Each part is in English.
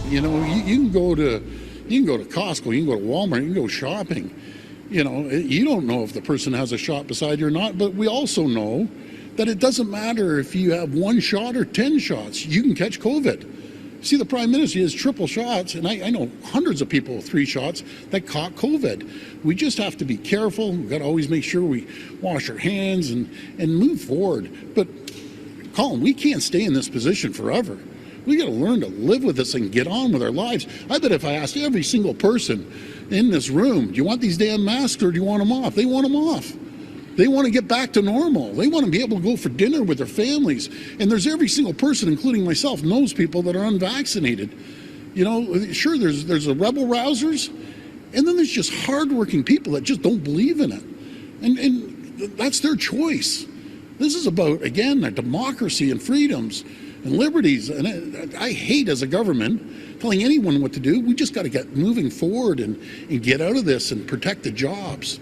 You can go to Costco, you can go to Walmart, you can go shopping. You don't know if the person has a shot beside you or not, but we also know that it doesn't matter if you have 1 shot or 10 shots, you can catch COVID. See, the Prime Minister has triple shots, and I know hundreds of people with 3 shots that caught COVID. We just have to be careful. We've got to always make sure we wash our hands and move forward. But, Colin, we can't stay in this position forever. We got to learn to live with this and get on with our lives. I bet if I asked every single person in this room, do you want these damn masks or do you want them off? They want them off. They want to get back to normal. They want to be able to go for dinner with their families. And there's every single person, including myself, knows people that are unvaccinated. Sure, there's the rebel rousers, and then there's just hardworking people that just don't believe in it. And that's their choice. This is about, again, our democracy and freedoms and liberties. And I hate, as a government, telling anyone what to do. We just got to get moving forward and get out of this and protect the jobs.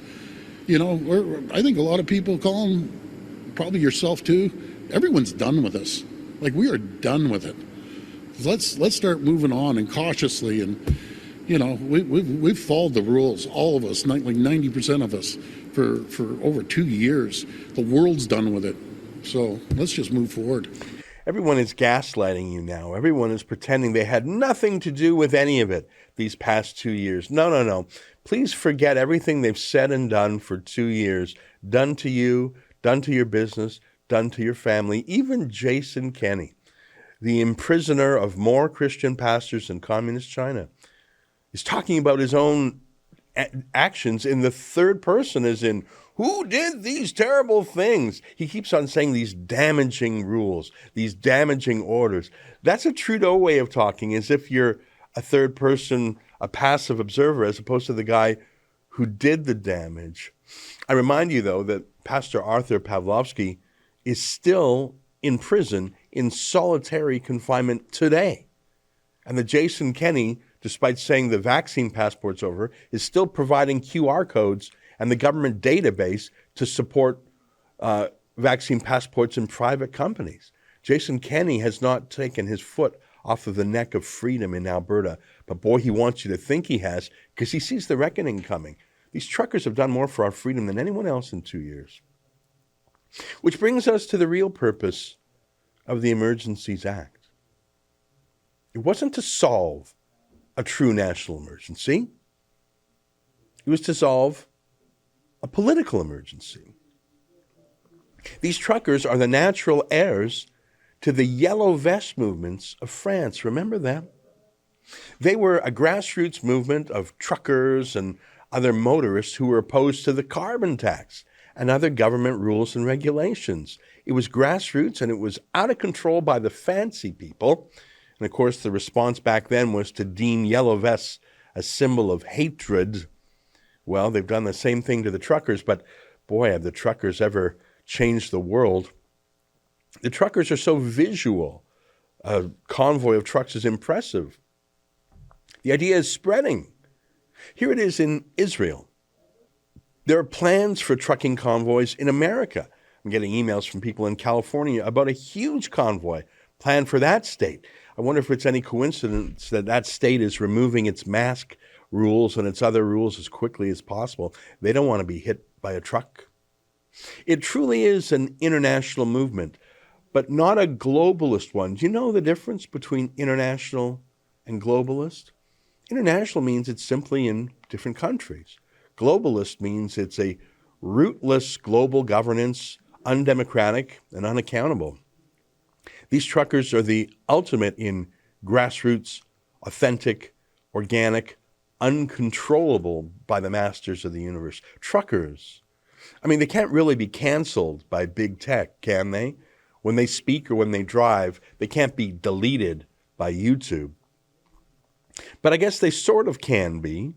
I think a lot of people, Colin, probably yourself too, everyone's done with us. Like, we are done with it. Let's start moving on and cautiously. And, we've followed the rules, all of us, like 90% of us, for over 2 years. The world's done with it. So let's just move forward. Everyone is gaslighting you now. Everyone is pretending they had nothing to do with any of it these past 2 years. No. Please forget everything they've said and done for 2 years. Done to you, done to your business, done to your family. Even Jason Kenney, the imprisoner of more Christian pastors in communist China, is talking about his own actions in the third person, as in, who did these terrible things? He keeps on saying these damaging rules, these damaging orders. That's a Trudeau way of talking, as if you're a third person, a passive observer, as opposed to the guy who did the damage. I remind you, though, that Pastor Arthur Pawlowski is still in prison in solitary confinement today. And the Jason Kenney, despite saying the vaccine passport's over, is still providing QR codes and the government database to support vaccine passports in private companies. Jason Kenney has not taken his foot off of the neck of freedom in Alberta, but boy, he wants you to think he has, because he sees the reckoning coming. These truckers have done more for our freedom than anyone else in 2 years. Which brings us to the real purpose of the Emergencies Act. It wasn't to solve a true national emergency. It was to solve a political emergency. These truckers are the natural heirs to the yellow vest movements of France. Remember them? They were a grassroots movement of truckers and other motorists who were opposed to the carbon tax and other government rules and regulations. It was grassroots, and it was out of control by the fancy people. And of course, the response back then was to deem yellow vests a symbol of hatred. Well, they've done the same thing to the truckers, but boy, have the truckers ever changed the world. The truckers are so visual. A convoy of trucks is impressive. The idea is spreading. Here it is in Israel. There are plans for trucking convoys in America. I'm getting emails from people in California about a huge convoy planned for that state. I wonder if it's any coincidence that that state is removing its mask rules and its other rules as quickly as possible. They don't want to be hit by a truck. It truly is an international movement, but not a globalist one. Do you know the difference between international and globalist? International means it's simply in different countries. Globalist means it's a rootless global governance, undemocratic and unaccountable. These truckers are the ultimate in grassroots, authentic, organic, uncontrollable by the masters of the universe. Truckers. I mean, they can't really be canceled by big tech, can they? When they speak or when they drive, they can't be deleted by YouTube. But I guess they sort of can be.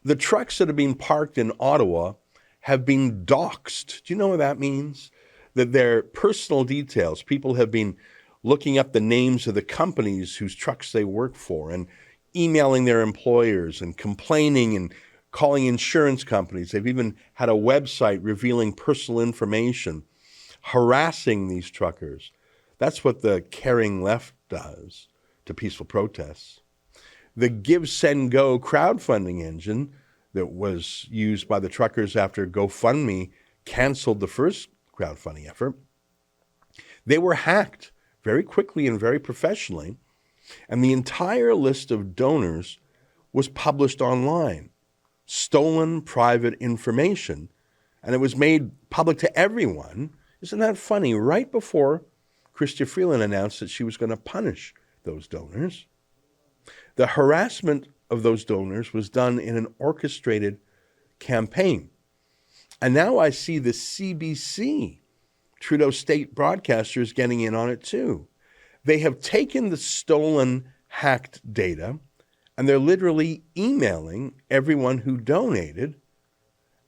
The trucks that are being parked in Ottawa have been doxxed. Do you know what that means? That their personal details, people have been looking up the names of the companies whose trucks they work for and emailing their employers and complaining and calling insurance companies. They've even had a website revealing personal information, harassing these truckers. That's what the caring left does to peaceful protests. The Give, Send, Go crowdfunding engine that was used by the truckers after GoFundMe canceled the first crowdfunding effort, they were hacked very quickly and very professionally, and the entire list of donors was published online. Stolen private information, and it was made public to everyone. Isn't that funny? Right before Chrystia Freeland announced that she was going to punish those donors. The harassment of those donors was done in an orchestrated campaign. And now I see the CBC, Trudeau state broadcasters, getting in on it too. They have taken the stolen, hacked data, and they're literally emailing everyone who donated,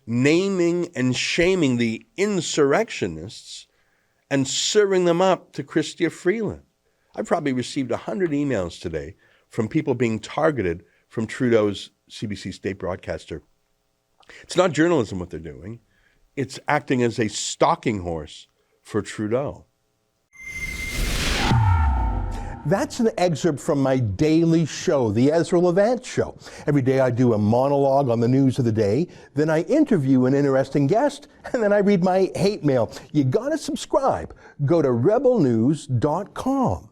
naming and shaming the insurrectionists and serving them up to Chrystia Freeland. I probably received 100 emails today from people being targeted from Trudeau's CBC state broadcaster. It's not journalism what they're doing. It's acting as a stalking horse for Trudeau. That's an excerpt from my daily show, the Ezra Levant Show. Every day I do a monologue on the news of the day, then I interview an interesting guest, and then I read my hate mail. You gotta subscribe. Go to rebelnews.com.